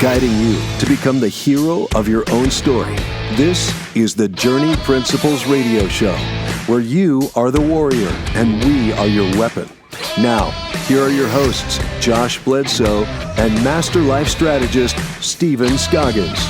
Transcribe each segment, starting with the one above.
guiding you to become the hero of your own story. This is the Journey Principles Radio Show, where you are the warrior and we are your weapon. Now, here are your hosts, Josh Bledsoe and Master Life Strategist, Stephen Scoggins.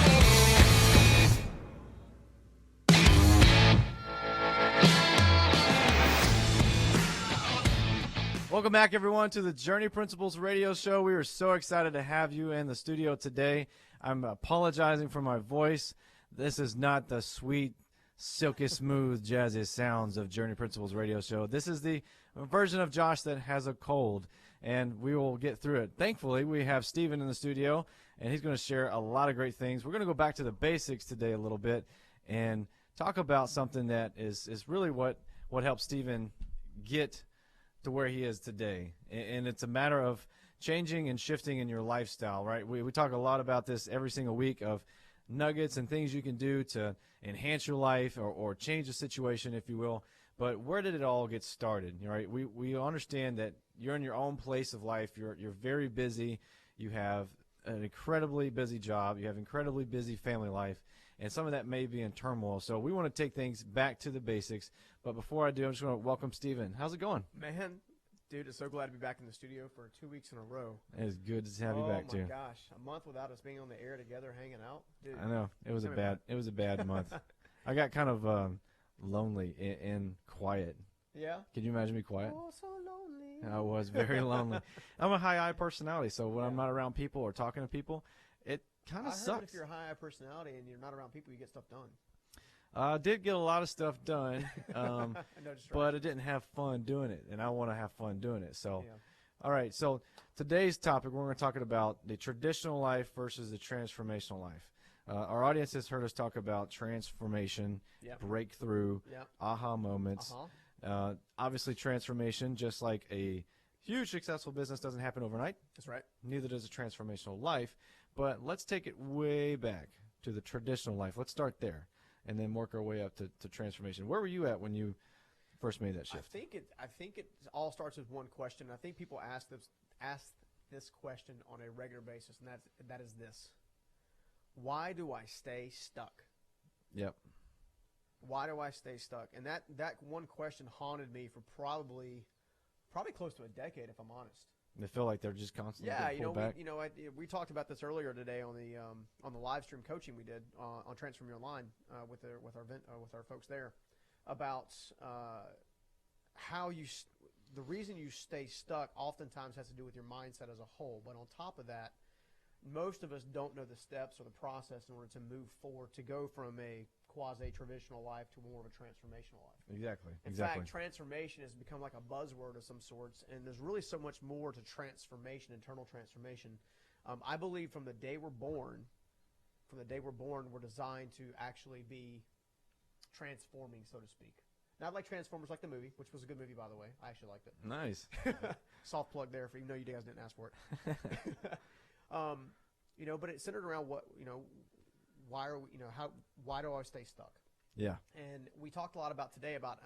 Welcome back, everyone, to the Journey Principles Radio Show. We are so excited to have you in the studio today. I'm apologizing for my voice. This is not the sweet, silky smooth, jazzy sounds of Journey Principles Radio Show. This is the version of Josh that has a cold, and we will get through it. Thankfully, we have Stephen in the studio, and he's going to share a lot of great things. We're going to go back to the basics today a little bit and talk about something that is really what helped Stephen get to where he is today. And it's a matter of changing and shifting in your lifestyle, right? We talk a lot about this every single week of nuggets and things you can do to enhance your life or change the situation, if you will. But where did it all get started? Right? We understand that you're in your own place of life. You're very busy. You have an incredibly busy job. You have incredibly busy family life. And some of that may be in turmoil. So we want to take things back to the basics. But before I do, I'm just going to welcome Stephen. How's it going? Man, dude, it's so glad to be back in the studio for 2 weeks in a row. It's good to have you back, too. Oh, my gosh. A month without us being on the air together, hanging out. Dude, I know. It was a bad month. I got kind of lonely and quiet. Yeah? Can you imagine me quiet? Oh, so lonely. I was very lonely. I'm a high I personality, so when I'm not around people or talking to people, it kind of sucks. If you're a high personality and you're not around people, you get stuff done. I did get a lot of stuff done, No but I didn't have fun doing it, and I want to have fun doing it. So, Yeah. All right, so today's topic, we're going to talk about the traditional life versus the transformational life. Our audience has heard us talk about transformation, Yep. breakthrough, Yep. aha moments. Obviously, transformation, just like a huge successful business, doesn't happen overnight. That's right. Neither does a transformational life. But let's take it way back to the traditional life. Let's start there and then work our way up to transformation. Where were you at when you first made that shift? I think it all starts with one question. I think people ask this question on a regular basis, and that is this: why do I stay stuck? Yep. Why do I stay stuck? And that one question haunted me for probably close to a decade, if I'm honest. They feel like they're just constantly getting pulled back. We talked about this earlier today on the live stream coaching we did on Transformational Life with our folks there about how the reason you stay stuck oftentimes has to do with your mindset as a whole. But on top of that, most of us don't know the steps or the process in order to move forward, to go from a quasi-traditional life to more of a transformational life. Exactly. In fact, transformation has become like a buzzword of some sorts, and there's really so much more to transformation, internal transformation. I believe from the day we're born, we're designed to actually be transforming, so to speak. Not like Transformers, like the movie, which was a good movie, by the way. I actually liked it. Nice. Soft plug there for you guys didn't ask for it. But it's centered around why do I stay stuck? Yeah. And we talked a lot about today about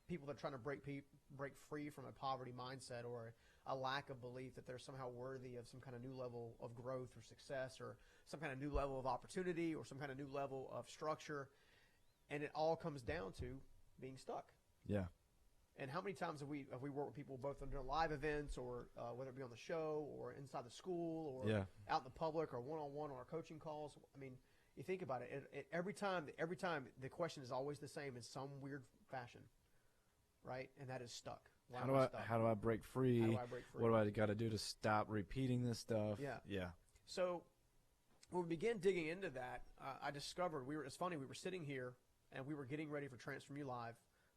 people that are trying to break free from a poverty mindset or a lack of belief that they're somehow worthy of some kind of new level of growth or success or some kind of new level of opportunity or some kind of new level of structure. And it all comes down to being stuck. Yeah. And how many times have we worked with people both under live events or whether it be on the show or inside the school or out in the public or one-on-one on our coaching calls? I mean, you think about it. Every time the question is always the same in some weird fashion, right? And that is stuck. How do I break free? What do I got to do to stop repeating this stuff? Yeah. So when we began digging into that, I discovered it's funny. We were sitting here and we were getting ready for Transform You Live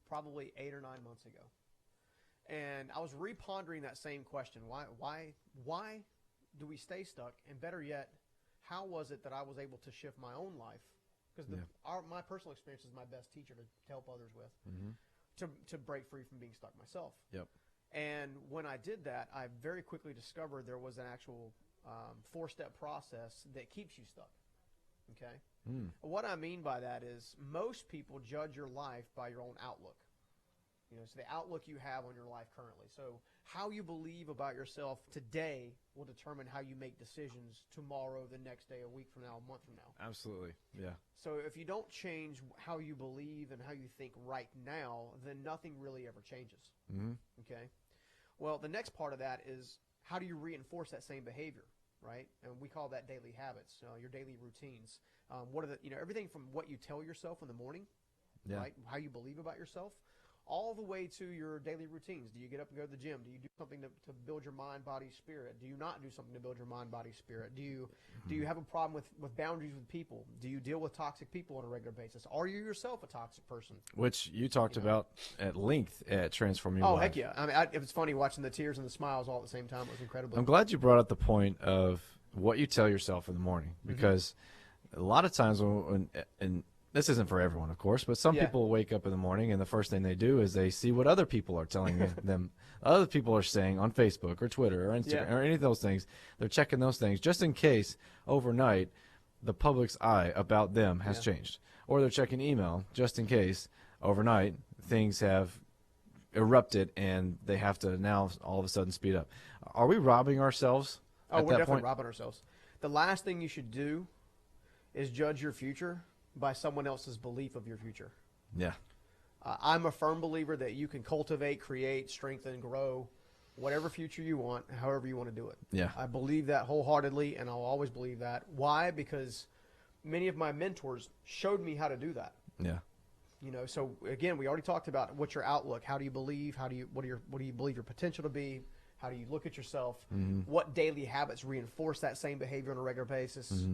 probably 8 or 9 months ago, and I was repondering that same question: why do we stay stuck? And better yet, how was it that I was able to shift my own life? Because my personal experience is my best teacher to help others with, to break free from being stuck myself. Yep. And when I did that, I very quickly discovered there was an actual 4-step process that keeps you stuck. Okay? What I mean by that is most people judge your life by your own outlook. So the outlook you have on your life currently. So how you believe about yourself today will determine how you make decisions tomorrow, the next day, a week from now, a month from now. Absolutely. Yeah. So if you don't change how you believe and how you think right now, then nothing really ever changes. Mm-hmm. Okay. Well, the next part of that is how do you reinforce that same behavior, right? And we call that daily habits, your daily routines. What are everything from what you tell yourself in the morning, right? How you believe about yourself, all the way to your daily routines. Do you get up and go to the gym? Do you do something to build your mind, body, spirit? Do you not do something to build your mind, body, spirit? Do you have a problem with boundaries with people? Do you deal with toxic people on a regular basis? Are you yourself a toxic person? Which you talked about at length at Transformational Life. Oh, heck yeah. I mean, it was funny watching the tears and the smiles all at the same time. It was incredible. I'm glad you brought up the point of what you tell yourself in the morning, because a lot of times and this isn't for everyone, of course, but some people wake up in the morning and the first thing they do is they see what other people are telling them. Other people are saying on Facebook or Twitter or Instagram or any of those things. They're checking those things just in case overnight the public's eye about them has changed. Or they're checking email just in case overnight things have erupted and they have to now all of a sudden speed up. Are we robbing ourselves at we're that definitely point? robbing ourselves. The last thing you should do is judge your future by someone else's belief of your future. Yeah. I'm a firm believer that you can cultivate, create, strengthen, grow, whatever future you want, however you want to do it. Yeah. I believe that wholeheartedly, and I'll always believe that. Why? Because many of my mentors showed me how to do that. Yeah. So again, we already talked about what's your outlook. How do you believe? What do you believe your potential to be? How do you look at yourself? What daily habits reinforce that same behavior on a regular basis?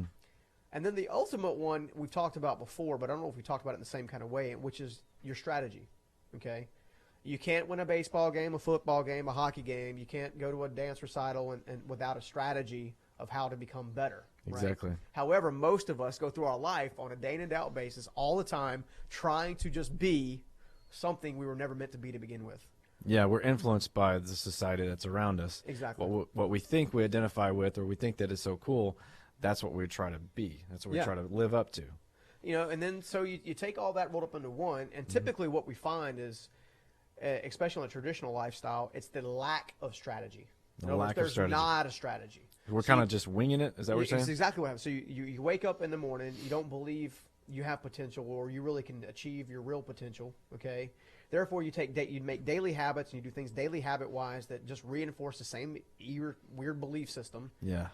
And then the ultimate one we've talked about before, but I don't know if we talked about it in the same kind of way, which is your strategy. Okay, you can't win a baseball game, a football game, a hockey game. You can't go to a dance recital and without a strategy of how to become better. Right? Exactly. However, most of us go through our life on a day in and out basis all the time trying to just be something we were never meant to be to begin with. Yeah, we're influenced by the society that's around us. Exactly. What we think we identify with, or we think that is so cool, that's what we try to be. That's what we try to live up to. And then so you take all that rolled up into one, and typically what we find is, especially in a traditional lifestyle, it's the lack of strategy. In other words, there's not a strategy. We're kind of just winging it. Is that what you're saying? It's exactly what happens. So you wake up in the morning, you don't believe you have potential or you really can achieve your real potential, okay? Therefore, you make daily habits and you do things daily habit-wise that just reinforce the same weird belief system. Yeah.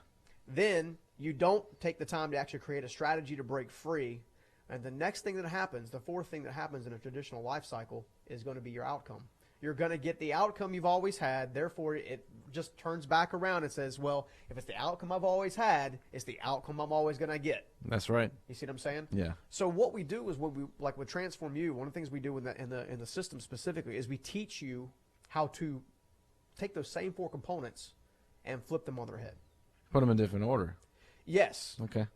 Then you don't take the time to actually create a strategy to break free. And the next thing that happens, the fourth thing that happens in a traditional life cycle is going to be your outcome. You're going to get the outcome you've always had. Therefore, it just turns back around and says, well, if it's the outcome I've always had, it's the outcome I'm always going to get. That's right. You see what I'm saying? Yeah. So what we do is like with Transform You, one of the things we do in the system specifically is we teach you how to take those same four components and flip them on their head. Put them in different order. Yes. Okay.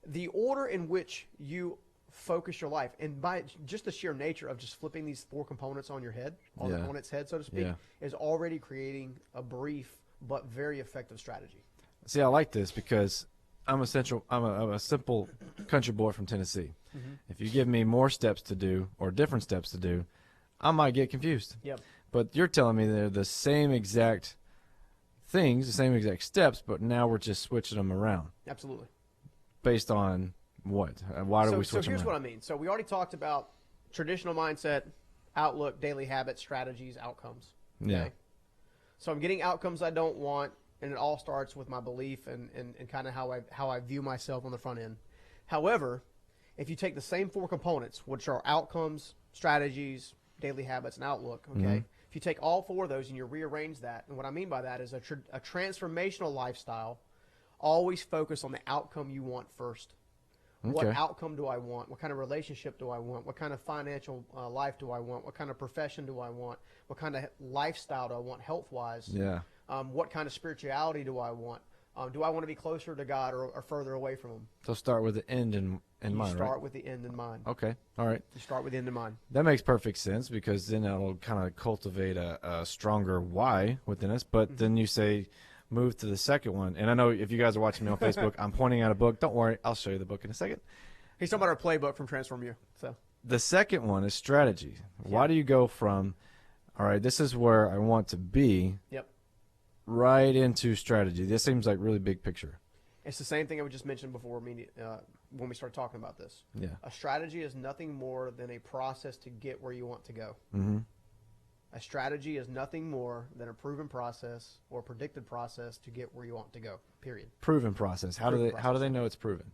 The order in which you focus your life, and by just the sheer nature of just flipping these four components on your head, on its head, so to speak, is already creating a brief but very effective strategy. See, I like this because I'm a simple country boy from Tennessee. If you give me more steps to do or different steps to do, I might get confused. Yep. But you're telling me they're the same exact things, the same exact steps, but now we're just switching them around. Absolutely. Based on what? Why do we switch them around? So here's what I mean. So we already talked about traditional mindset, outlook, daily habits, strategies, outcomes. Okay? Yeah. So I'm getting outcomes I don't want, and it all starts with my belief and kind of how I view myself on the front end. However, if you take the same four components, which are outcomes, strategies, daily habits, and outlook, okay, if you take all four of those and you rearrange that, and what I mean by that is a transformational lifestyle, always focus on the outcome you want first. What outcome do I want? What kind of relationship do I want? What kind of financial life do I want? What kind of profession do I want? What kind of lifestyle do I want health-wise? Yeah. What kind of spirituality do I want? Do I want to be closer to God or further away from Him? So start with the end in mind, right? You start with the end in mind. Okay. All right. You start with the end in mind. That makes perfect sense because then that'll kind of cultivate a stronger why within us. But then you say move to the second one. And I know if you guys are watching me on Facebook, I'm pointing out a book. Don't worry. I'll show you the book in a second. He's talking about our playbook from Transform You. So the second one is strategy. Why do you go from all right, this is where I want to be. Yep. Right into strategy. This seems like really big picture. It's the same thing I just mentioned before when we started talking about this. Yeah. A strategy is nothing more than a process to get where you want to go. Mm-hmm. A strategy is nothing more than a proven process or predicted process to get where you want to go, period. Proven process. How do they know it's proven?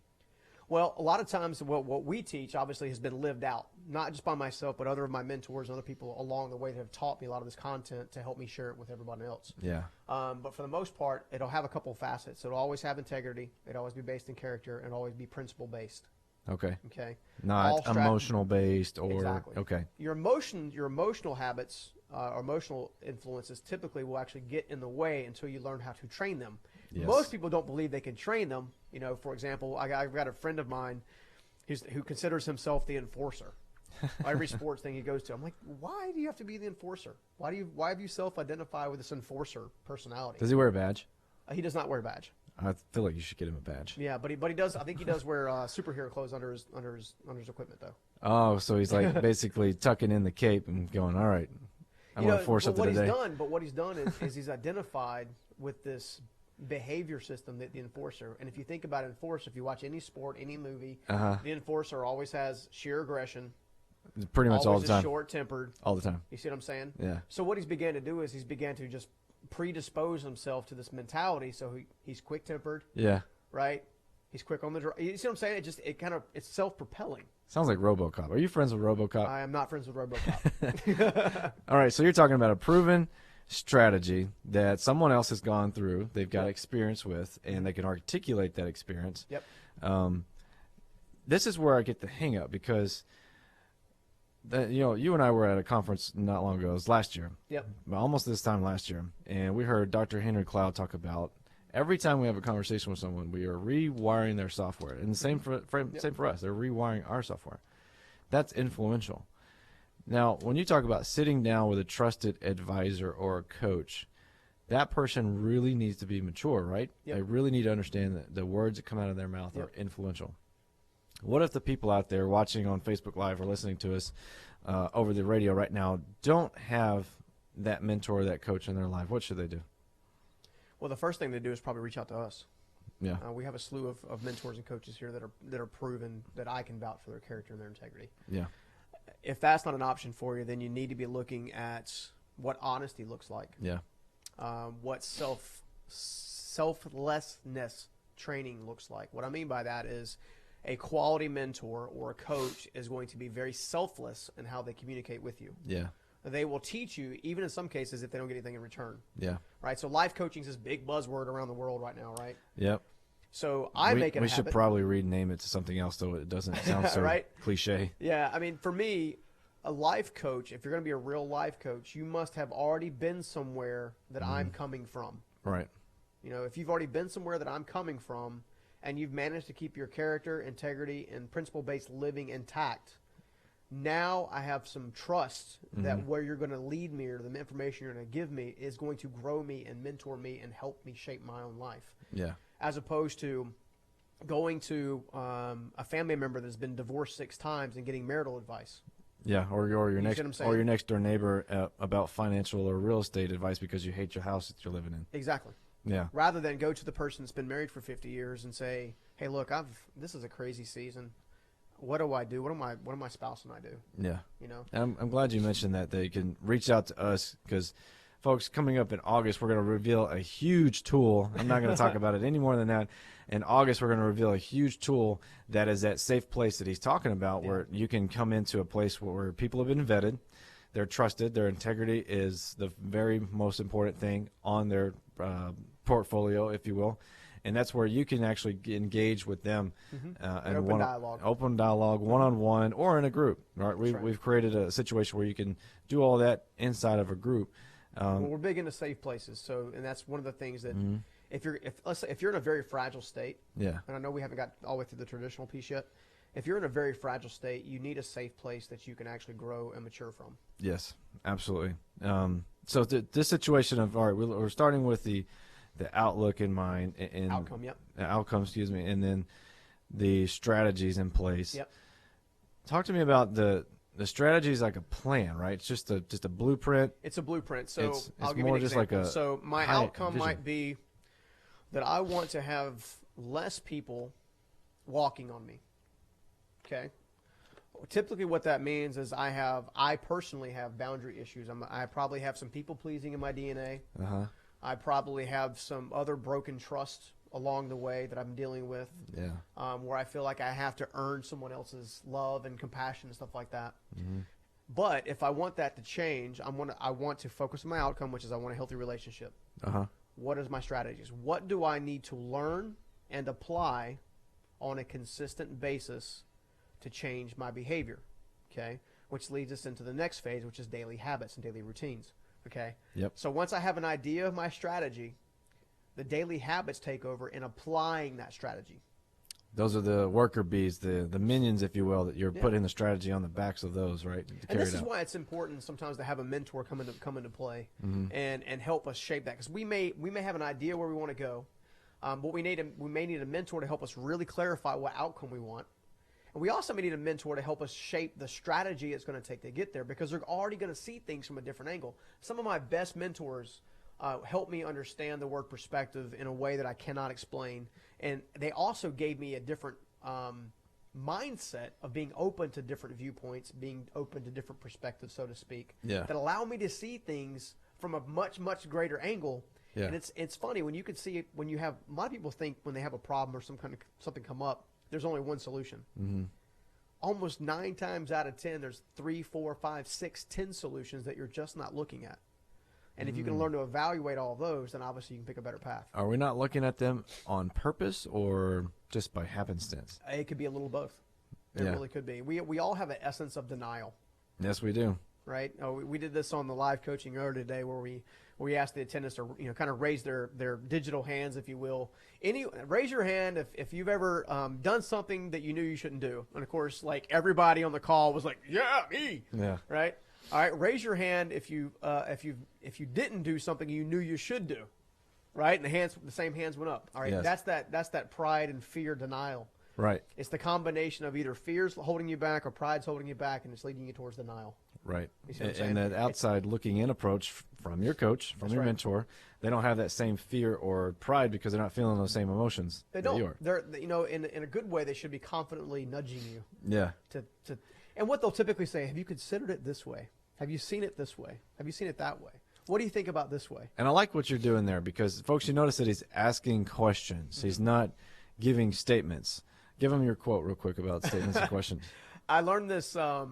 Well, a lot of times what we teach obviously has been lived out, not just by myself, but other of my mentors and other people along the way that have taught me a lot of this content to help me share it with everybody else. Yeah. But for the most part, it'll have a couple facets. It'll always have integrity. It'll always be based in character, and it'll always be principle based. Okay. Okay. Not emotional based or exactly. Okay. Your emotional habits or emotional influences typically will actually get in the way until you learn how to train them. Yes. Most people don't believe they can train them. You know, for example, I've got a friend of mine who considers himself the enforcer. Every sports thing he goes to, I'm like, why do you have to be the enforcer? Why have you self-identify with this enforcer personality? Does he wear a badge? He does not wear a badge. I feel like you should get him a badge. Yeah, but he does. I think he does wear superhero clothes under his equipment though. Oh, so he's like basically tucking in the cape and going, all right, I'm going to enforce something today. What he's done is he's identified with this behavior system that the enforcer. And if you think about enforcer, if you watch any sport, any movie, the enforcer always has sheer aggression. Pretty much all the time. Short-tempered. All the time. You see what I'm saying? Yeah. So what he's began to do is he's began to just predispose himself to this mentality. So he's quick-tempered. Yeah. Right? He's quick on the draw. You see what I'm saying? It's self-propelling. Sounds like RoboCop. Are you friends with RoboCop? I am not friends with RoboCop. All right, so you're talking about a proven strategy that someone else has gone through, they've got experience with, and they can articulate that experience. Yep. This is where I get the hang up because you and I were at a conference not long ago. It was last year. Yep. Almost this time last year, and we heard Dr. Henry Cloud talk about every time we have a conversation with someone, we are rewiring their software, and the same for us. They're rewiring our software. That's influential. Now, when you talk about sitting down with a trusted advisor or a coach, that person really needs to be mature, right? Yep. They really need to understand that the words that come out of their mouth are influential. What if the people out there watching on Facebook Live or listening to us over the radio right now don't have that mentor, that coach in their life? What should they do? Well, the first thing they do is probably reach out to us. Yeah. We have a slew of mentors and coaches here that are proven that I can vouch for their character and their integrity. Yeah. If that's not an option for you, then you need to be looking at what honesty looks like. Yeah. What selflessness training looks like. What I mean by that is a quality mentor or a coach is going to be very selfless in how they communicate with you. Yeah. They will teach you, even in some cases, if they don't get anything in return. Yeah. Right? So life coaching is this big buzzword around the world right now, right? Yep. So I make it a habit. We should probably rename it to something else so it doesn't sound so right? cliche. Yeah. I mean, for me, a life coach, if you're going to be a real life coach, you must have already been somewhere that I'm coming from. Right. You know, if you've already been somewhere that I'm coming from and you've managed to keep your character, integrity, and principle-based living intact, now I have some trust that where you're going to lead me or the information you're going to give me is going to grow me and mentor me and help me shape my own life. Yeah. As opposed to going to a family member that's been divorced 6 times and getting marital advice. Yeah, or your next door neighbor about financial or real estate advice because you hate your house that you're living in. Exactly. Yeah. Rather than go to the person that's been married for 50 years and say, "Hey, look, this is a crazy season. What do I do? What do my spouse and I do?" Yeah. You know. And I'm glad you mentioned that they can reach out to us because, folks, coming up in August, we're going to reveal a huge tool. I'm not going to talk about it any more than that. In August, we're going to reveal a huge tool that is that safe place that he's talking about where you can come into a place where people have been vetted, they're trusted, their integrity is the very most important thing on their portfolio, if you will. And that's where you can actually engage with them and open dialogue, one-on-one, or in a group. Right? We've created a situation where you can do all that inside of a group. Well, we're big into safe places, and that's one of the things that if you're in a very fragile state, and I know we haven't got all the way through the traditional piece yet, if you're in a very fragile state, you need a safe place that you can actually grow and mature from. Yes, absolutely. So this situation of, all right, we're starting with the outlook in mind. And outcome, yep. Outcome, and then the strategies in place. Yep. Talk to me about the strategy is like a plan, right? It's just a blueprint. It's a blueprint. So It's I'll give more you an just like example. a So my high outcome vision. might be that I want to have less people walking on me. Okay. Typically what that means is I personally have boundary issues. I probably have some people pleasing in my DNA. Uh-huh. I probably have some other broken trust along the way that I'm dealing with. Yeah. Where I feel like I have to earn someone else's love and compassion and stuff like that. Mm-hmm. But if I want that to change, I want to focus on my outcome, which is I want a healthy relationship. Uh-huh. What is my strategies? What do I need to learn and apply on a consistent basis to change my behavior? Okay, which leads us into the next phase, which is daily habits and daily routines. Okay. Yep. So once I have an idea of my strategy, the daily habits take over in applying that strategy. Those are the worker bees, the minions, if you will, that you're Yeah. putting the strategy on the backs of those, right? To And carry this it is out. why it's important sometimes to have a mentor come into play Mm-hmm. and help us shape that, because we may have an idea where we want to go, but we may need a mentor to help us really clarify what outcome we want, and we also may need a mentor to help us shape the strategy it's going to take to get there, because they're already going to see things from a different angle. Some of my best mentors help me understand the word perspective in a way that I cannot explain, and they also gave me a different mindset of being open to different viewpoints, being open to different perspectives, so to speak, Yeah. that allow me to see things from a much, much greater angle. Yeah. And it's funny when you can see it, when you have, a lot of people think when they have a problem or something come up, there's only one solution. Mm-hmm. Almost 9 times out of 10, there's 3, 4, 5, 6, 10 solutions that you're just not looking at. And if you can learn to evaluate all those, then obviously you can pick a better path. Are we not looking at them on purpose or just by happenstance? It could be a little of both. It Yeah. really could be. We all have an essence of denial, Yes, we do. right? We did this on the live coaching earlier today, where we asked the attendants to kind of raise their digital hands, if you will. Raise your hand if you've ever done something that you knew you shouldn't do. And of course, like, everybody on the call was like, "Yeah, me," Yeah. right? All right, raise your hand if you didn't do something you knew you should do, right? And the same hands went up. All right, Yes. that's that pride and fear denial. Right. It's the combination of either fears holding you back or pride's holding you back, and it's leading you towards denial. Right. You see what I'm saying? And that outside looking in approach from your coach, from That's your right. mentor, they don't have that same fear or pride because they're not feeling those same emotions. They that you don't. are. They're in a good way. They should be confidently nudging you Yeah. to. And what they'll typically say: "Have you considered it this way? Have you seen it this way? Have you seen it that way? What do you think about this way?" And I like what you're doing there because, folks, you notice that he's asking questions. Mm-hmm. He's not giving statements. Give him your quote real quick about statements and questions. I learned this. I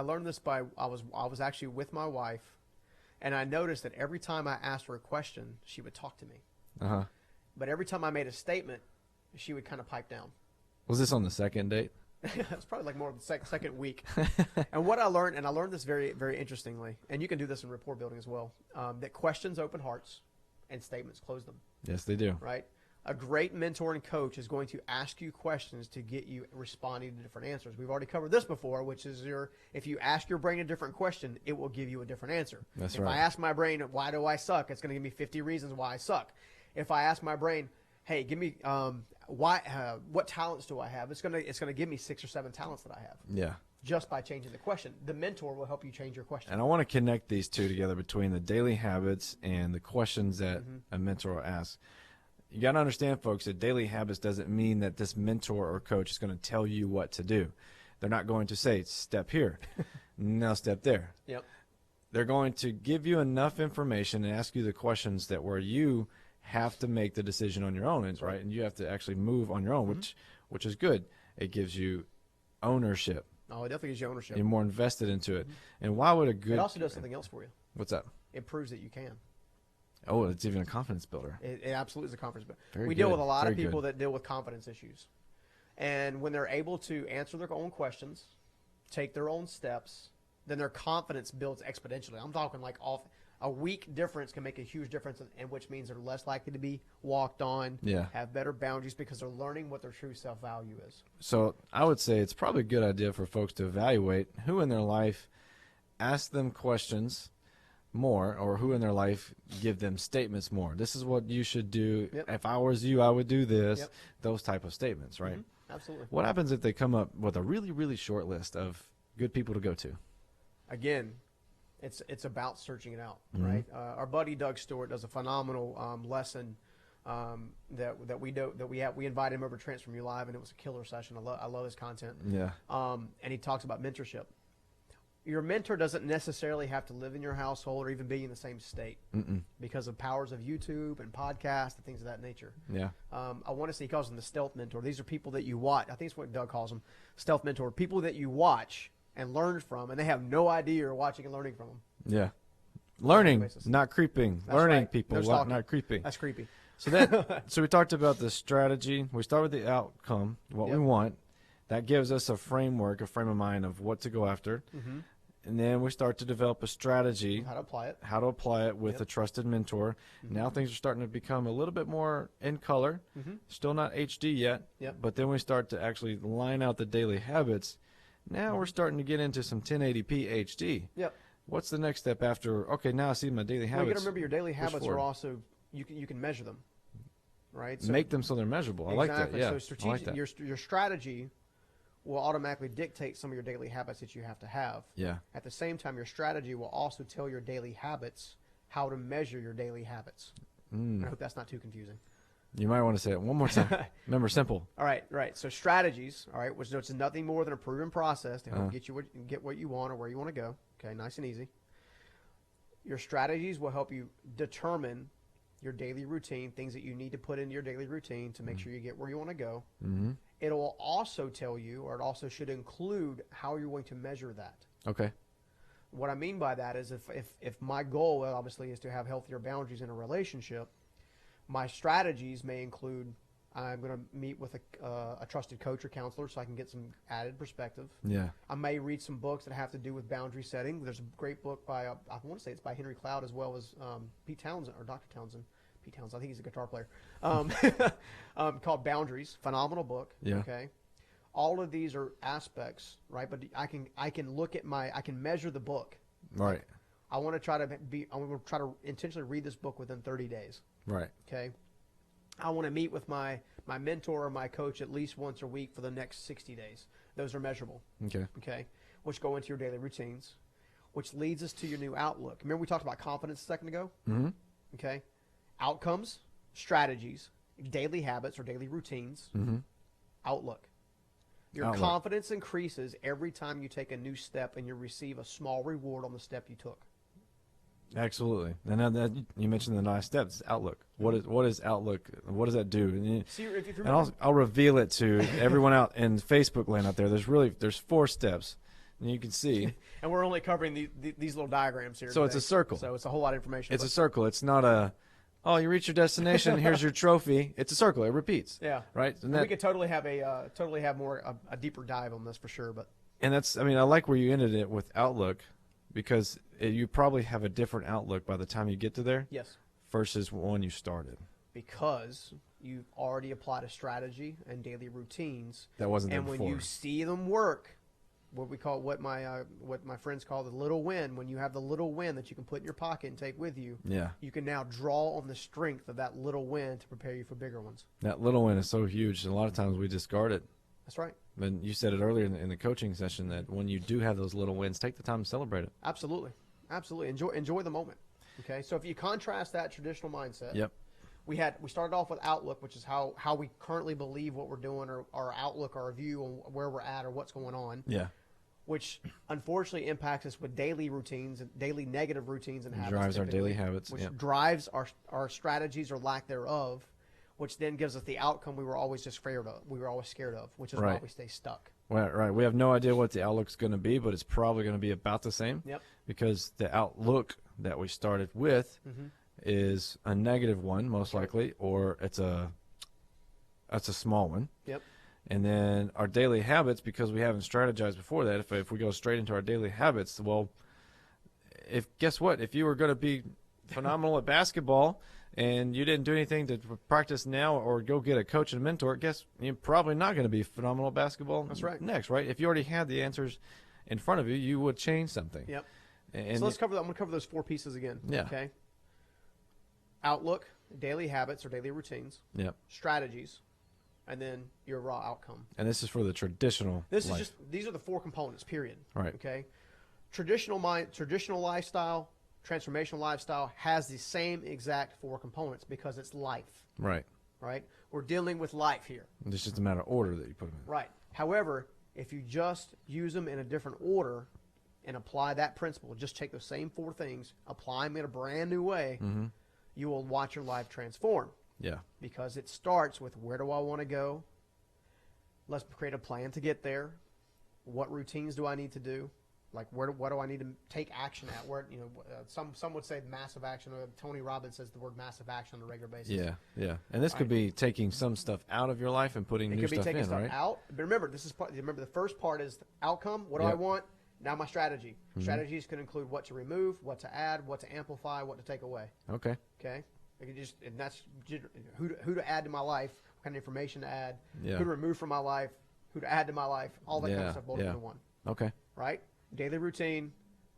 was actually with my wife, and I noticed that every time I asked her a question, she would talk to me. Uh-huh. But every time I made a statement, she would kind of pipe down. Was this on the second date? It's probably like more of the second week. And what I learned this very, very interestingly, and you can do this in rapport building as well, that questions open hearts and statements close them, Yes, they do. right? A great mentor and coach is going to ask you questions to get you responding to different answers. We've already covered this before, which is if you ask your brain a different question, it will give you a different answer. That's if right. I ask my brain, why do I suck? It's going to give me 50 reasons why I suck. If I ask my brain, hey, give me what talents do I have? It's gonna give me 6 or 7 talents that I have Yeah. just by changing the question. The mentor will help you change your question. And I want to connect these two together between the daily habits and the questions that a mentor asks. You got to understand, folks, that daily habits doesn't mean that this mentor or coach is going to tell you what to do. They're not going to say, step here, now step there. Yep. They're going to give you enough information and ask you the questions that where you have to make the decision on your own, right? And you have to actually move on your own, which is good. It gives you ownership. Oh, it definitely gives you ownership. You're more invested into it. And why would a good... It also does something else for you. What's that? It proves that you can. Oh, it's even a confidence builder. It absolutely is a confidence builder. Very We deal good. with a lot of Very people good. that deal with confidence issues. And when they're able to answer their own questions, take their own steps, then their confidence builds exponentially. I'm talking like a week difference can make a huge difference, and which means they're less likely to be walked on, Yeah. have better boundaries because they're learning what their true self-value is. So I would say it's probably a good idea for folks to evaluate who in their life ask them questions more, or who in their life give them statements more. This is what you should do. Yep. If I was you, I would do this. Yep. Those type of statements, right? Absolutely. What happens if they come up with a really, really short list of good people to go to? Again, it's about searching it out, Mm-hmm. right? Our buddy Doug Stewart does a phenomenal lesson that we invited him over to Transform You Live, and it was a killer session. I love his content. Yeah. And he talks about mentorship. Your mentor doesn't necessarily have to live in your household or even be in the same state because of powers of YouTube and podcasts and things of that nature. Yeah. I want to say he calls them the stealth mentor. These are people that you watch. I think it's what Doug calls them, stealth mentor. People that you watch and learn from, and they have no idea you're watching and learning from them. Yeah. Learning, basis. not creeping. That's Learning right. people, No stalking. not creeping. That's creepy. So we talked about the strategy. We start with the outcome, what we want. That gives us a framework, a frame of mind of what to go after. Mm-hmm. And then we start to develop a strategy, How to apply it. with a trusted mentor. Now things are starting to become a little bit more in color. Still not HD yet, but then we start to actually line out the daily habits. Now we're starting to get into some 1080p HD. Yep. What's the next step after? Okay, now I see my daily habits. Well, you got to remember your daily habits forward. are also you can measure them, right? So, Make them so they're measurable. I like that. exactly. Yeah, So strategic, I like that. your strategy will automatically dictate some of your daily habits that you have to have. Yeah. At the same time, your strategy will also tell your daily habits how to measure your daily habits. I hope that's not too confusing. You might want to say it one more time. Remember, simple. All right, right. So strategies, all right, which is nothing more than a proven process to help get what you want or where you want to go. Okay, nice and easy. Your strategies will help you determine your daily routine, things that you need to put into your daily routine to make sure you get where you want to go. It will also tell you, or it also should include, how you're going to measure that. Okay. What I mean by that is if my goal obviously is to have healthier boundaries in a relationship, my strategies may include I'm going to meet with a trusted coach or counselor so I can get some added perspective. Yeah. I may read some books that have to do with boundary setting. There's a great book by, I want to say it's by Henry Cloud as well as Pete Townsend, or Dr. Townsend. Pete Townsend, I think he's a guitar player, called Boundaries. Phenomenal book. Yeah. Okay. All of these are aspects, right? But I can look at I can measure the book. Right. I want to try to intentionally read this book within 30 days. Right. Okay. I want to meet with my mentor or my coach at least once a week for the next 60 days. Those are measurable. Okay. Okay. Which go into your daily routines, which leads us to your new outlook. Remember we talked about confidence a second ago? Mm-hmm. Okay. Outcomes, strategies, daily habits or daily routines, outlook. Your confidence increases every time you take a new step and you receive a small reward on the step you took. Absolutely. And that you mentioned the nice steps, outlook. What is outlook? What does that do? And, See, if you and remember, I'll reveal it to everyone out in Facebook land out there. There's 4 steps, and you can see. and we're only covering these little diagrams here. So today. it's a circle. So it's a whole lot of information. It's a circle. It's not you reach your destination. Here's your trophy. It's a circle. It repeats. Yeah. Right. And we could totally have a deeper dive on this for sure. But I like where you ended it with outlook, because you probably have a different outlook by the time you get to there. Yes. Versus when you started. Because you've already applied a strategy and daily routines. That wasn't there and before. when you see them work, what my friends call the little win. When you have the little win that you can put in your pocket and take with you, you can now draw on the strength of that little win to prepare you for bigger ones. That little win is so huge, and a lot of times we discard it. That's right. And you said it earlier in the coaching session that when you do have those little wins, take the time to celebrate it. Absolutely. Enjoy the moment. Okay, so if you contrast that traditional mindset, Yep. we started off with outlook, which is how we currently believe what we're doing, or our outlook, our view on where we're at or what's going on. Yeah. Which unfortunately impacts us with daily routines and daily negative routines and habits. Drives our typically, daily habits. which Yep. drives our strategies or lack thereof, which then gives us the outcome we were always scared of, which is why Right. we stay stuck. Right. We have no idea what the outlook's going to be, but it's probably going to be about the same. Yep. Because the outlook that we started with is a negative one, most likely, or it's a small one. Yep. And then our daily habits, because we haven't strategized before that, if we go straight into our daily habits, well, guess what? If you were going to be phenomenal at basketball and you didn't do anything to practice now or go get a coach and mentor, guess you're probably not going to be phenomenal at basketball. That's right. Next, right? If you already had the answers in front of you, you would change something. Yep. And So let's cover that. I'm going to cover those 4 pieces again. Yeah. Okay. Outlook, daily habits or daily routines, Yep. strategies, and then your raw outcome. And this is for the traditional This life. is just, these are the 4 components, period. Right. Okay. Traditional lifestyle, transformational lifestyle has the same exact 4 components because it's life. Right. Right. We're dealing with life here. It's just a matter of order that you put them in. Right. However, if you just use them in a different order and apply that principle, just take those same 4 things, apply them in a brand new way, you will watch your life transform. Yeah. Because it starts with, where do I want to go? Let's create a plan to get there. What routines do I need to do? Like, what do I need to take action at? Where, you know, some would say massive action. Tony Robbins says the word massive action on a regular basis. Yeah, yeah. And this could be taking some stuff out of your life and putting new stuff in, right? It could be taking stuff out. But remember, remember the first part is outcome. What do I want? Now my strategy. Strategies can include what to remove, what to add, what to amplify, what to take away. Okay. Okay. And that's who to add to my life, what kind of information to add, Yeah. who to remove from my life, who to add to my life, all that kind of stuff bolted into one. Okay. Right? Daily routine,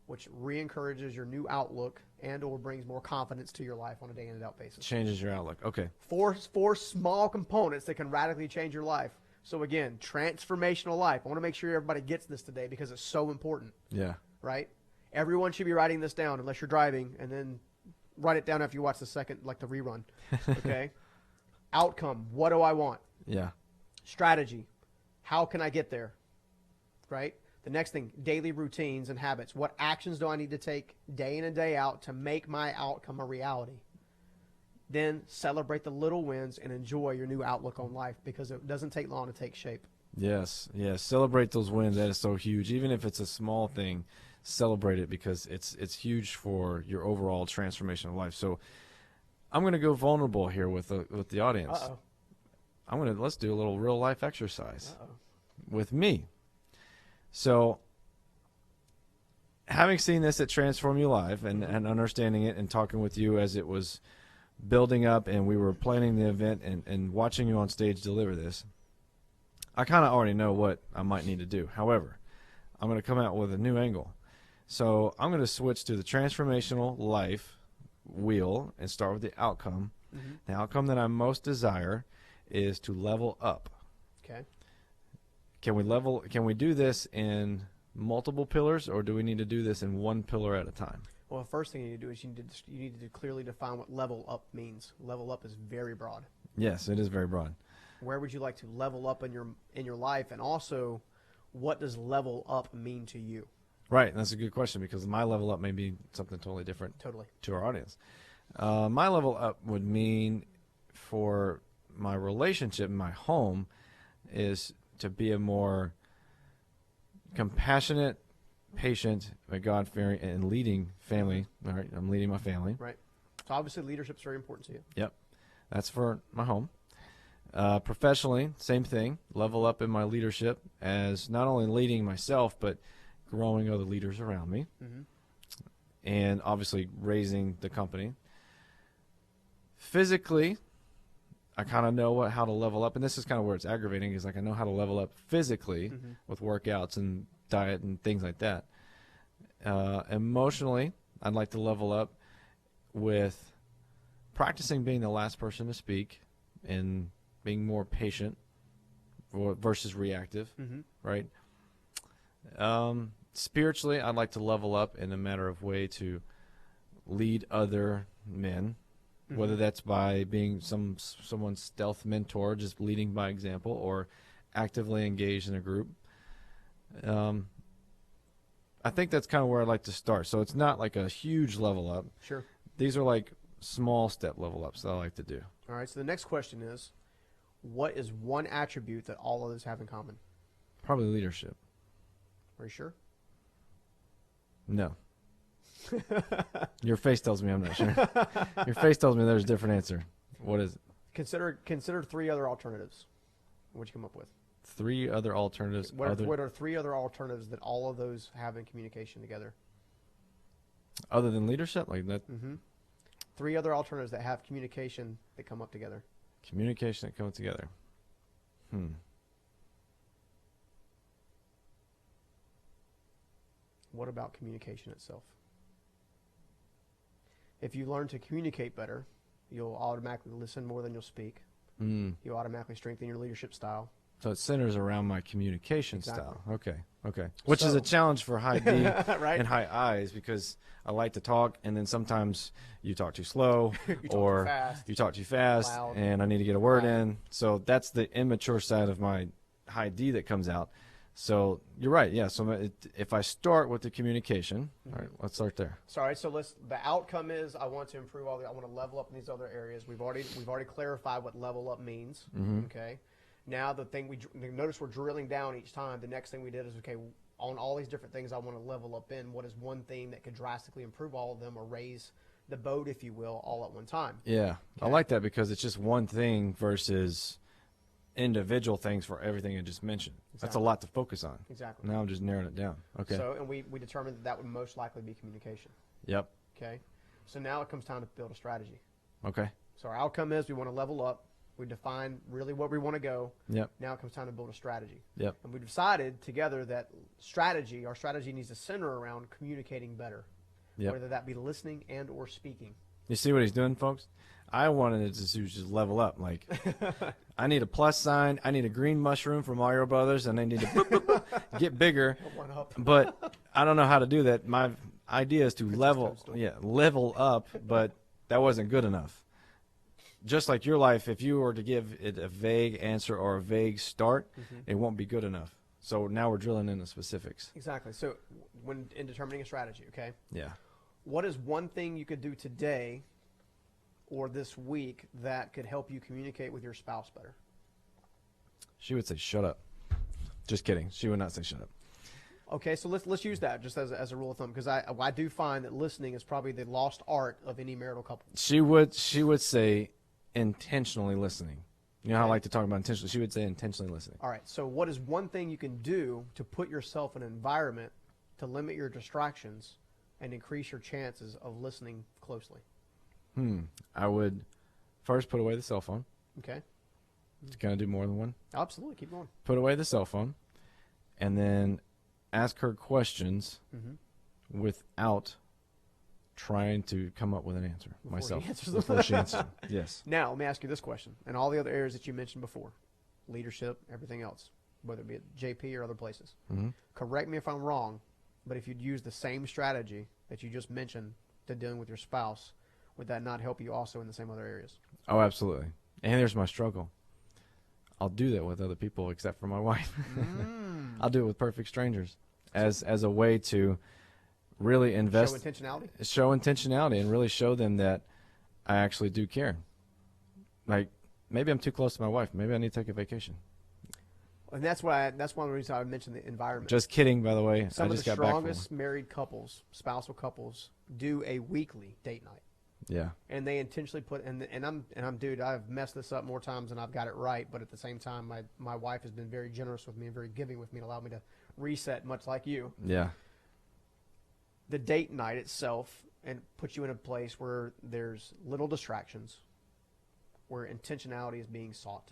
which re-encourages your new outlook and or brings more confidence to your life on a day in and out basis. Changes your outlook. Okay. Four small components that can radically change your life. So again, transformational life. I want to make sure everybody gets this today because it's so important. Yeah. Right? Everyone should be writing this down unless you're driving, and then write it down after you watch the second, like the rerun. Okay? Outcome. What do I want? Yeah. Strategy. How can I get there? Right? The next thing, daily routines and habits. What actions do I need to take day in and day out to make my outcome a reality? Then celebrate the little wins and enjoy your new outlook on life because it doesn't take long to take shape. Yes. Yes. Celebrate those wins. That is so huge. Even if it's a small thing, celebrate it because it's huge for your overall transformational life. So I'm going to go vulnerable here with the audience. Uh-oh. Let's do a little real life exercise Uh-oh. with me. So having seen this at Transform You Live and understanding it and talking with you as it was building up and we were planning the event and watching you on stage deliver this, I kind of already know what I might need to do. However, I'm going to come out with a new angle. So I'm going to switch to the Transformational Life wheel and start with the outcome. The outcome that I most desire is to level up. Okay. Can we do this in multiple pillars, or do we need to do this in one pillar at a time? Well, the first thing you need to do is you need to clearly define what level up means. Level up is very broad. Yes, it is very broad. Where would you like to level up in your life, and also, what does level up mean to you? Right, that's a good question because my level up may be something totally different Totally. to our audience. My level up would mean for my relationship in my home is to be a more compassionate, patient, God-fearing, and leading family. All right, I'm leading my family. Right. So obviously leadership's very important to you. Yep, that's for my home. Professionally, same thing. Level up in my leadership as not only leading myself, but growing other leaders around me. And obviously raising the company. Physically, I kind of know how to level up, and this is kind of where it's aggravating, is like I know how to level up physically with workouts and diet and things like that. Emotionally, I'd like to level up with practicing being the last person to speak and being more patient versus reactive, right? Spiritually, I'd like to level up in a matter of way to lead other men, whether that's by being someone's stealth mentor, just leading by example, or actively engaged in a group. I think that's kind of where I'd like to start. So it's not like a huge level up. Sure. These are like small step level ups that I like to do. All right. So the next question is, what is one attribute that all of us have in common? Probably leadership. Are you sure? No. Your face tells me I'm not sure. Your face tells me there's a different answer. What is it? Consider 3 other alternatives. What'd you come up with? 3 other alternatives. What are 3 other alternatives that all of those have in communication together? Other than leadership? Like that? 3 other alternatives that have communication that come up together. Communication that comes together. What about communication itself? If you learn to communicate better, you'll automatically listen more than you'll speak. you automatically strengthen your leadership style. So it centers around my communication Exactly. style. Okay. Which is a challenge for high D Right? and high I's, because I like to talk, and then sometimes you talk too slow or you talk too fast, loud. and I need to get a word Right. in. So that's the immature side of my high D that comes out. So you're right. Yeah. So if I start with the communication, all right, let's start there. Sorry. So the outcome is I want to improve I want to level up in these other areas. We've already clarified what level up means. Okay. Now the thing notice we're drilling down each time. The next thing we did is, okay, on all these different things I want to level up in, what is one thing that could drastically improve all of them or raise the boat, if you will, all at one time? Yeah. I Okay. like that, because it's just one thing versus individual things for everything I just mentioned. That's a Exactly. lot to focus on. Exactly. Now I'm just narrowing it down. Okay. So, and we determined that would most likely be communication. Yep. Okay. So now it comes time to build a strategy. Okay. So our outcome is we want to level up. We define really where we want to go. Yep. Now it comes time to build a strategy. Yep. And we decided together that our strategy needs to center around communicating better, Yep. whether that be listening and or speaking. You see what he's doing, folks? I wanted it to just level up. Like, I need a plus sign. I need a green mushroom from Mario Brothers, and I need to boop, boop, boop, get bigger. One up. But I don't know how to do that. My idea is to level up, but that wasn't good enough. Just like your life, if you were to give it a vague answer or a vague start, it won't be good enough. So now we're drilling into specifics. Exactly. So when in determining a strategy, okay, Yeah. what is one thing you could do today or this week that could help you communicate with your spouse better? She would say, shut up. Just kidding. She would not say shut up. Okay, so let's use that just as a rule of thumb, because I do find that listening is probably the lost art of any marital couple. She would say intentionally listening. You know how I Okay. like to talk about intentionally? She would say intentionally listening. All right, so what is one thing you can do to put yourself in an environment to limit your distractions and increase your chances of listening closely? I would first put away the cell phone. Okay, Can I do more than one? absolutely, keep going. Put away the cell phone, and then ask her questions without trying to come up with an answer myself she answers them. before she answers them. Yes. Now, let me ask you this question, and all the other areas that you mentioned before, leadership, everything else, whether it be at JP or other places. Correct me if I'm wrong, but if you'd use the same strategy that you just mentioned to dealing with your spouse, would that not help you also in the same other areas? Oh, absolutely. And here's my struggle. I'll do that with other people except for my wife. I'll do it with perfect strangers as a way to really invest. Show intentionality? And really show them that I actually do care. Like, maybe I'm too close to my wife. Maybe I need to take a vacation. And that's one of the reasons I mentioned the environment. Just kidding, by the way. Some I of just the got back from strongest married couples, spousal couples, do a weekly date night. Yeah. And they intentionally put and I'm dude, I've messed this up more times than I've got it right, but at the same time my wife has been very generous with me and very giving with me and allowed me to reset, much like you. Yeah. The date night itself and puts you in a place where there's little distractions, where intentionality is being sought.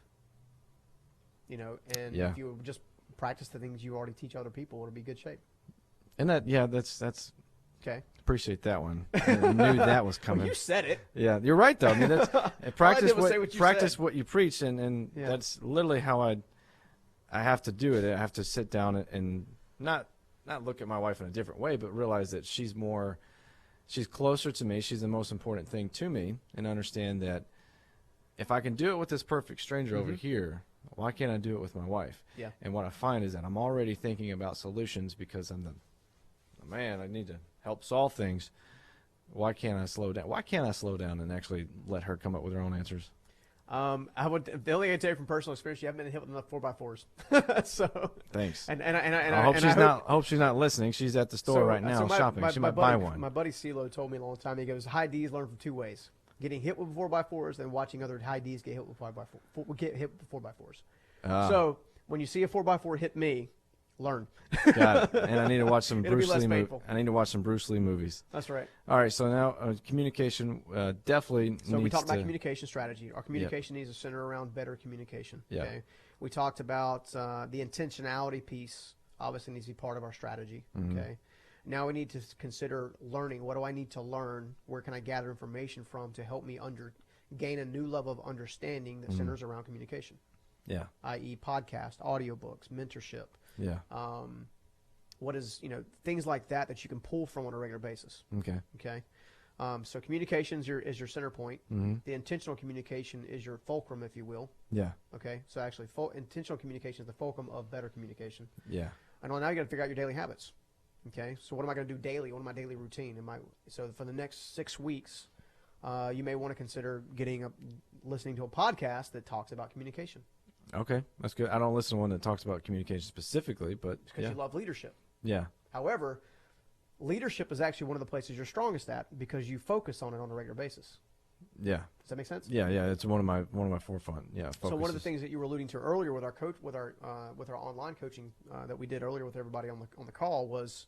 You know, and Yeah. if you just practice the things you already teach other people, it'll be good shape. And that's Okay. appreciate that one. I knew that was coming. Well, you said it. Yeah, you're right though. I mean, that's practice did was say what you said. what you preach, and Yeah. that's literally how I have to do it. I have to sit down and not look at my wife in a different way, but realize that she's closer to me. She's the most important thing to me, and understand that if I can do it with this perfect stranger over here, why can't I do it with my wife? Yeah. And what I find is that I'm already thinking about solutions because I'm the man. I need to help solve things. Why can't I slow down? Why can't I slow down and actually let her come up with her own answers? I would. The only thing I tell you from personal experience, you haven't been hit with enough 4x4s. So Thanks. and I hope she's not listening. She's at the store right now shopping. She might buy one. My buddy CeeLo told me a long time. He goes, high D's learn from two ways: getting hit with 4x4s and watching other high D's get hit with 4x4s. So when you see a 4x4 hit me, learn. Got it. And I need to watch some It'll be Bruce less Lee painful. I need to watch some Bruce Lee movies. That's right. All right, so now communication definitely So we needs talked about to- communication strategy. Our communication needs to center around better communication. Yeah. Okay. We talked about the intentionality piece. Obviously, needs to be part of our strategy. Okay. Now we need to consider learning. What do I need to learn? Where can I gather information from to help me gain a new level of understanding that centers around communication, Yeah. i.e. podcast, audiobooks, mentorship. Yeah. What is, things like that you can pull from on a regular basis. Okay. Okay. So communication is your center point. Mm-hmm. The intentional communication is your fulcrum, if you will. Yeah. Okay. So actually, intentional communication is the fulcrum of better communication. Yeah. And now you got to figure out your daily habits. Okay. So what am I going to do daily? What is my daily routine? So for the next 6 weeks, you may want to consider listening to a podcast that talks about communication. Okay. That's good. I don't listen to one that talks about communication specifically, but Because you love leadership. Yeah. However, leadership is actually one of the places you're strongest at because you focus on it on a regular basis. Yeah. Does that make sense? Yeah. Yeah. It's one of my forefront. Yeah. So one of the things that you were alluding to earlier with our coach, with our online coaching that we did earlier with everybody on the call was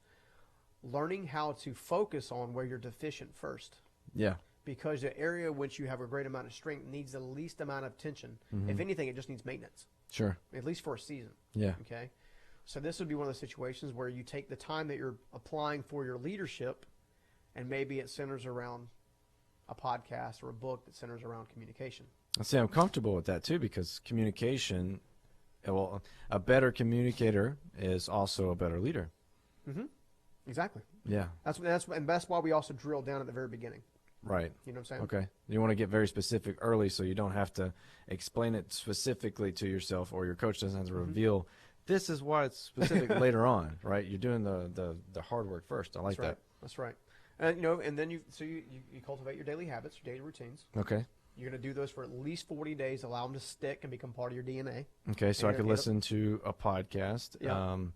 learning how to focus on where you're deficient first. Yeah. Because the area in which you have a great amount of strength needs the least amount of attention. Mm-hmm. If anything, it just needs maintenance. Sure. At least for a season. Yeah. Okay. So this would be one of those situations where you take the time that you're applying for your leadership, and maybe it centers around a podcast or a book that centers around communication. I see. I'm comfortable with that too because communication. Well, a better communicator is also a better leader. Mm-hmm. Exactly. Yeah. That's why we also drill down at the very beginning. Right. You know what I'm saying? Okay. You want to get very specific early so you don't have to explain it specifically to yourself or your coach doesn't have to reveal this is why it's specific later on, right? You're doing the hard work first. I like that. That's right. And then you cultivate your daily habits, your daily routines. Okay. You're going to do those for at least 40 days, allow them to stick and become part of your DNA. Okay, so I could listen to a podcast. Yeah. And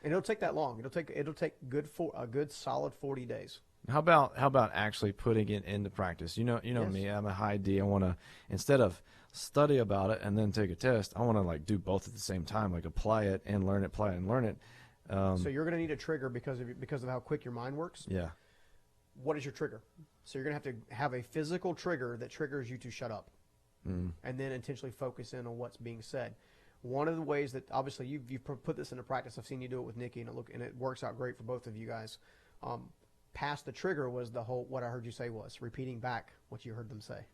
it'll take that long. It'll take a good solid 40 days. How about actually putting it into practice? You know Yes. me, I'm a high D. I want to, instead of study about it and then take a test, I want to like do both at the same time, like apply it and learn it, apply it and learn it. So you're going to need a trigger because of how quick your mind works. Yeah. What is your trigger? So you're going to have a physical trigger that triggers you to shut up, and then intentionally focus in on what's being said. One of the ways that obviously you've put this into practice, I've seen you do it with Nikki, and it works out great for both of you guys. Past the trigger was the whole what I heard you say was repeating back what you heard them say.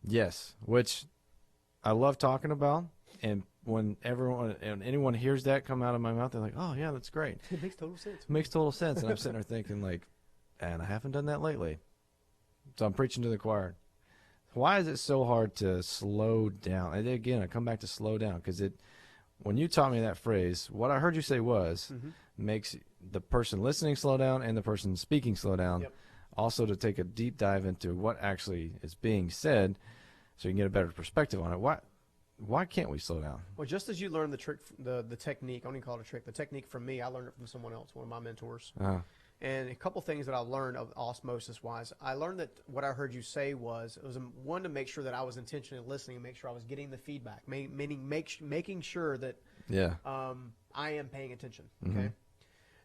Yes, which I love talking about, and when anyone hears that come out of my mouth, they're like, "Oh yeah, that's great." It makes total sense. It makes total sense, and I'm sitting there thinking like, and I haven't done that lately, so I'm preaching to the choir. Why is it so hard to slow down? And again, I come back to slow down because when you taught me that phrase, what I heard you say was makes the person listening slow down and the person speaking slow down. Yep. Also to take a deep dive into what actually is being said so you can get a better perspective on it. Why can't we slow down? Well, just as you learn the trick, the technique, I don't even call it a trick, the technique from me, I learned it from someone else, one of my mentors. And a couple things that I learned of osmosis-wise, I learned that what I heard you say was, it was one, to make sure that I was intentionally listening and make sure I was getting the feedback, meaning making sure that I am paying attention, okay?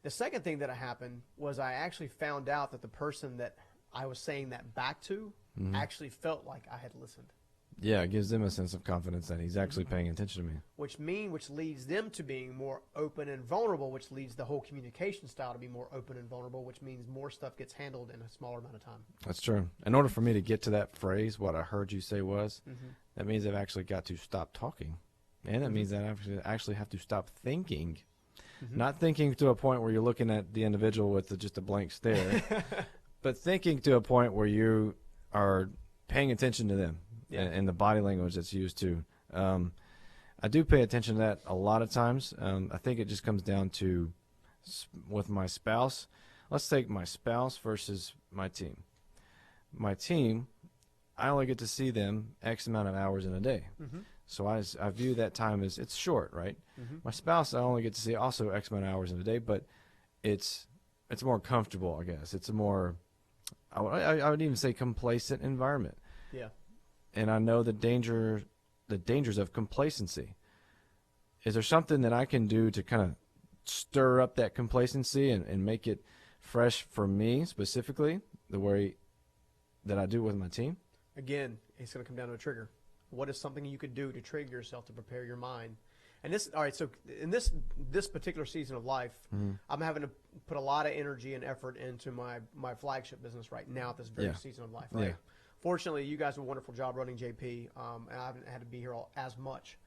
The second thing that happened was I actually found out that the person that I was saying that back to actually felt like I had listened. Yeah, it gives them a sense of confidence that he's actually paying attention to me. Which leads them to being more open and vulnerable, which leads the whole communication style to be more open and vulnerable, which means more stuff gets handled in a smaller amount of time. That's true. In order for me to get to that phrase, what I heard you say was, that means I've actually got to stop talking. And that means that I actually have to stop thinking. Not thinking to a point where you're looking at the individual with just a blank stare, but thinking to a point where you are paying attention to them and the body language that's used too. I do pay attention to that a lot of times. I think it just comes down to with my spouse. Let's take my spouse versus my team. My team, I only get to see them X amount of hours in a day. So I view that time as it's short, right? My spouse, I only get to see also X amount of hours in a day, but it's more comfortable, I guess. It's a more, I would even say, complacent environment. Yeah. And I know the dangers of complacency. Is there something that I can do to kind of stir up that complacency and make it fresh for me specifically, the way that I do with my team? Again, it's going to come down to a trigger. What is something you could do to trigger yourself to prepare your mind? And all right, so in this particular season of life, I'm having to put a lot of energy and effort into my flagship business right now at this very season of life, right? Fortunately, you guys do a wonderful job running JP, and I haven't had to be here as much.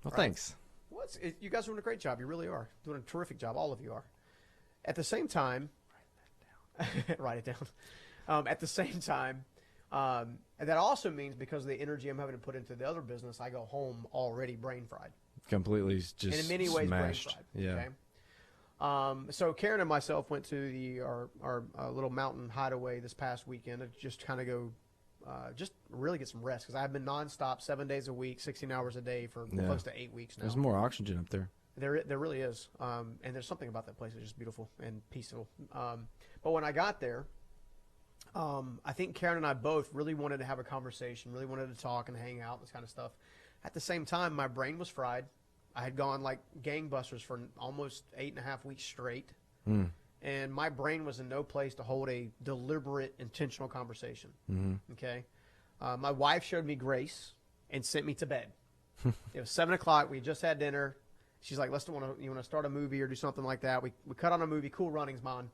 Well, Right. thanks. Well, you guys are doing a great job. You really are doing a terrific job. All of you are. At the same time, write it down. At the same time, and that also means because of the energy I'm having to put into the other business, I go home already brain fried. Completely just And in many ways, smashed. brain fried. Yeah. Okay? So Karen and myself went to our little mountain hideaway this past weekend to just kind of go, just really get some rest because I've been nonstop 7 days a week, 16 hours a day for close to 8 weeks now. There's more oxygen up there. There really is, and there's something about that place that's just beautiful and peaceful. But when I got there, I think Karen and I both really wanted to have a conversation, really wanted to talk and hang out, this kind of stuff. At the same time, my brain was fried. I had gone like gangbusters for almost 8.5 weeks straight, and my brain was in no place to hold a deliberate, intentional conversation. Okay, my wife showed me grace and sent me to bed. It was 7 o'clock. We had just had dinner. She's like, "You want to start a movie or do something like that?" We cut on a movie, Cool Runnings, Mon.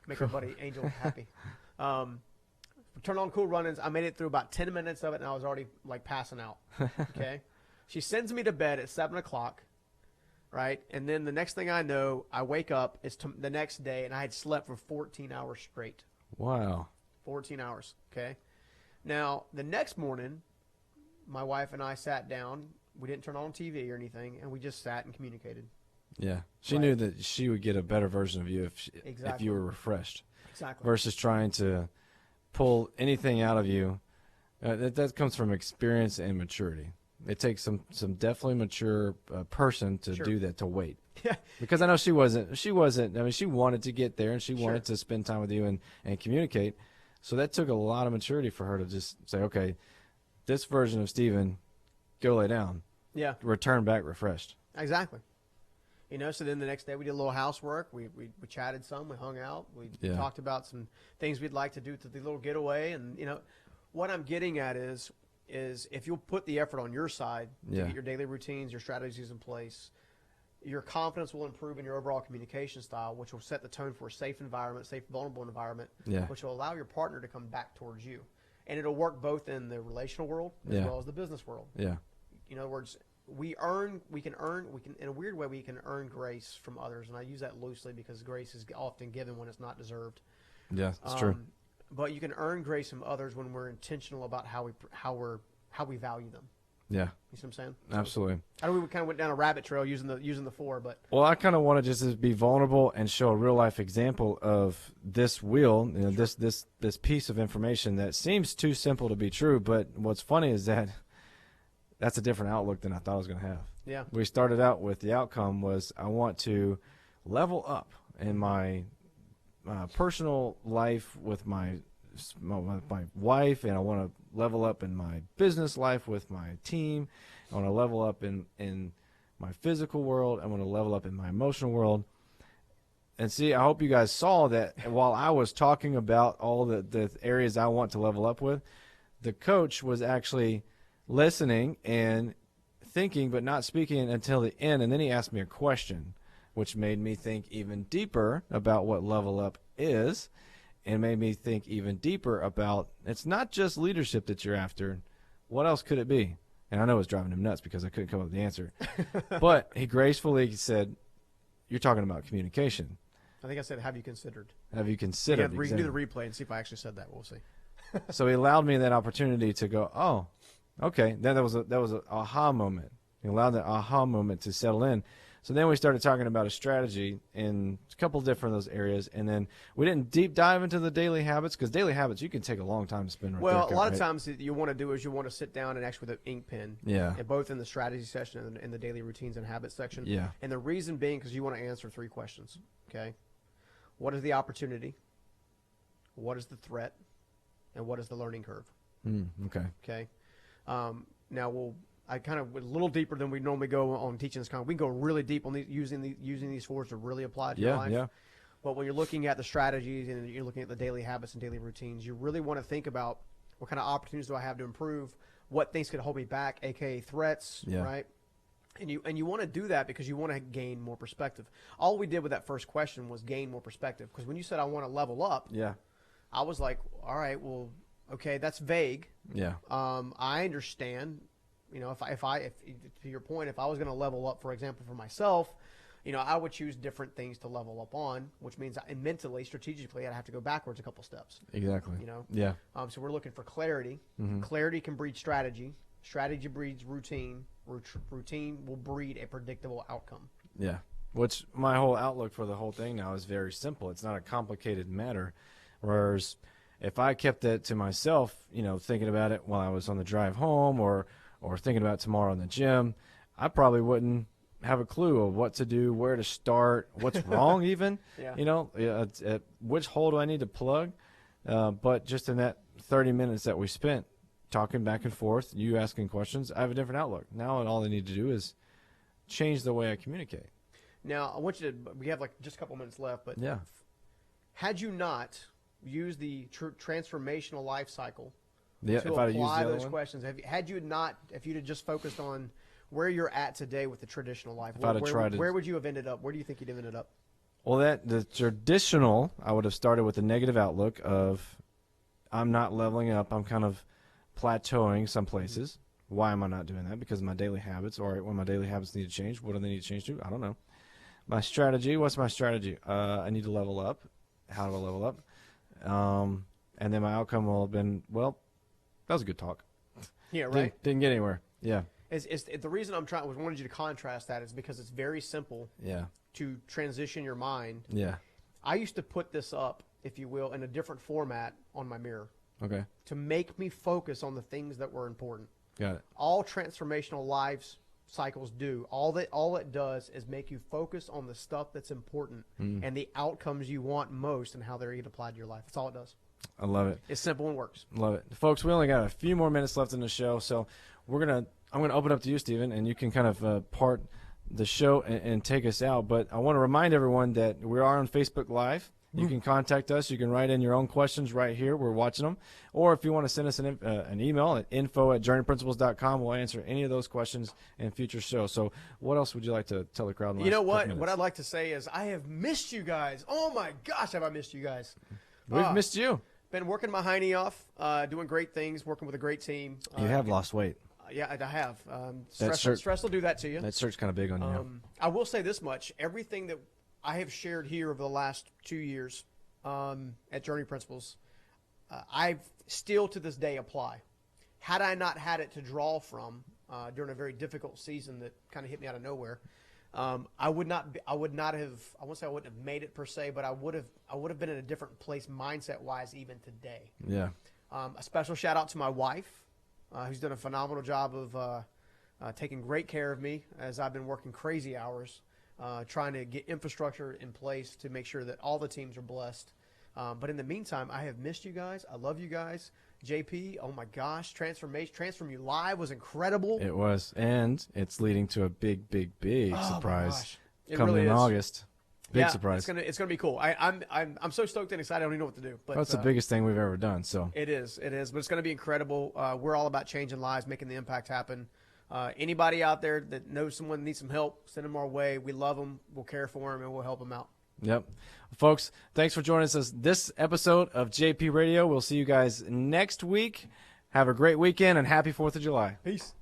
Make our buddy Angel happy. Turned on Cool Runnings. I made it through about 10 minutes of it, and I was already like passing out. Okay, she sends me to bed at 7 o'clock, right? And then the next thing I know, I wake up. It's the next day, and I had slept for 14 hours straight. Wow. 14 hours. Okay. Now the next morning, my wife and I sat down. We didn't turn on TV or anything, and we just sat and communicated. Yeah. She Right. knew that she would get a better version of you if Exactly. you were refreshed Exactly. versus trying to pull anything out of you. That comes from experience and maturity. It takes some definitely mature person to Sure. do that, to wait. Yeah. Because I know she wasn't, I mean, she wanted to get there and she Sure. wanted to spend time with you and communicate. So that took a lot of maturity for her to just say, okay, this version of Steven, go lay down, Yeah. return back refreshed. Exactly. So then the next day we did a little housework. We chatted some. We hung out. We Yeah. talked about some things we'd like to do to the little getaway. And, what I'm getting at is if you'll put the effort on your side to Yeah. get your daily routines, your strategies in place, your confidence will improve in your overall communication style, which will set the tone for a safe environment, safe, vulnerable environment, Yeah. which will allow your partner to come back towards you. And it'll work both in the relational world as Yeah. well as the business world. Yeah. In other words, we can in a weird way, we can earn grace from others. And I use that loosely because grace is often given when it's not deserved. Yeah, that's true. But you can earn grace from others when we're intentional about how we value them. Yeah, You see what I'm saying? absolutely. I know we kind of went down a rabbit trail using the four, but Well, I kind of want to just be vulnerable and show a real life example of this wheel, this piece of information that seems too simple to be true. But what's funny is that that's a different outlook than I thought I was going to have. yeah, We started out with the outcome was I want to level up in my personal life with my wife, and I want to level up in my business life with my team. I want to level up in my physical world. I want to level up in my emotional world. And see, I hope you guys saw that while I was talking about all the areas I want to level up with, the coach was actually listening and thinking but not speaking until the end. And then he asked me a question, which made me think even deeper about what level up is, and made me think even deeper about it's not just leadership that you're after. What else could it be? And I know it was driving him nuts because I couldn't come up with the answer. But he gracefully said, you're talking about communication. I think I said, "Have you considered?" Have you considered? Yeah, do the replay and see if I actually said that. We'll see. So he allowed me that opportunity to go, oh, okay. Then that was an aha moment. He allowed that aha moment to settle in. So then we started talking about a strategy in a couple different of those areas, and then we didn't deep dive into the daily habits because daily habits you can take a long time to spend. Right Well, there, a lot right? of times what you want to do is you want to sit down and actually with an ink pen. Yeah. And both in the strategy section and in the daily routines and habits section. Yeah. And the reason being because you want to answer 3 questions. Okay. What is the opportunity? What is the threat? And what is the learning curve? Okay. Okay. Now I kind of went a little deeper than we normally go on teaching this kind. We can go really deep on using these 4s to really apply to your life. Yeah. But when you're looking at the strategies and you're looking at the daily habits and daily routines, you really want to think about what kind of opportunities do I have to improve? What things could hold me back, aka threats, Yeah. right? And you want to do that because you want to gain more perspective. All we did with that first question was gain more perspective. Because when you said I want to level up, Yeah. I was like, all right, well, Okay, that's vague. Yeah. I understand. You know, if to your point, if I was going to level up, for example, for myself, you know, I would choose different things to level up on, which means mentally, strategically, I'd have to go backwards a couple steps. Exactly. You know. Yeah. So we're looking for clarity. Mm-hmm. Clarity can breed strategy. Strategy breeds routine. Routine will breed a predictable outcome. Yeah. Which my whole outlook for the whole thing now is very simple. It's not a complicated matter. Whereas if I kept it to myself, you know, thinking about it while I was on the drive home or thinking about tomorrow in the gym, I probably wouldn't have a clue of what to do, where to start, what's wrong even. Yeah. You know, which hole do I need to plug? But just in that 30 minutes that we spent talking back and forth, you asking questions, I have a different outlook. Now all I need to do is change the way I communicate. Now, I want you to, we have like just a couple minutes left, but Yeah. Had you not used the transformational life cycle Yeah, to if I'd have used apply the other those one, questions, if you'd have just focused on where you're at today with the traditional life, If I'd have tried to- where would you have ended up? Where do you think you'd have ended up? well, the traditional, I would have started with a negative outlook of I'm not leveling up. I'm kind of plateauing some places. Why am I not doing that? Because of my daily habits. All right, when my daily habits need to change, what do they need to change to? I don't know. My strategy, what's my strategy? I need to level up. How do I level up? And then my outcome will have been, well, that was a good talk. Yeah, right. Didn't get anywhere. Yeah. It's the reason wanted you to contrast that is because it's very simple Yeah. to transition your mind. Yeah. I used to put this up, if you will, in a different format on my mirror Okay. to make me focus on the things that were important. Got it. All transformational life cycles do, all it does is make you focus on the stuff that's important and the outcomes you want most and how they're get applied to your life. That's all it does. I love it. It's simple and works. Love it. Folks, we only got a few more minutes left in the show, so I'm going to open up to you, Stephen, and you can kind of part the show and take us out. But I want to remind everyone that we are on Facebook Live. You can contact us. You can write in your own questions right here. We're watching them. Or if you want to send us an email at info@journeyprinciples.com, we'll answer any of those questions in future shows. So what else would you like to tell the crowd in the You last know couple what? minutes? What I'd like to say is I have missed you guys. Oh, my gosh, have I missed you guys. We've missed you. Been working my hiney off, doing great things, working with a great team. You have lost weight. Yeah, I have. That Stress will do that to you. That shirt's kind of big on you. I will say this much. Everything that I have shared here over the last 2 years at Journey Principles, I still to this day apply. Had I not had it to draw from during a very difficult season that kind of hit me out of nowhere, I would not have, I won't say I wouldn't have made it per se, but I would have been in a different place mindset-wise even today. Yeah. A special shout out to my wife, who's done a phenomenal job of taking great care of me as I've been working crazy hours, trying to get infrastructure in place to make sure that all the teams are blessed. But in the meantime, I have missed you guys. I love you guys. JP, oh my gosh, Transform You Live was incredible. It was. And it's leading to a big, big, big surprise coming really in is. August. Big surprise. It's gonna be cool. I'm so stoked and excited. I don't even know what to do. But That's the biggest thing we've ever done. So it is. But it's gonna be incredible. We're all about changing lives, making the impact happen. Anybody out there that knows someone that needs some help, send them our way. We love them. We'll care for them, and we'll help them out. Yep. Folks, thanks for joining us this episode of JP Radio. We'll see you guys next week. Have a great weekend and happy 4th of July. Peace.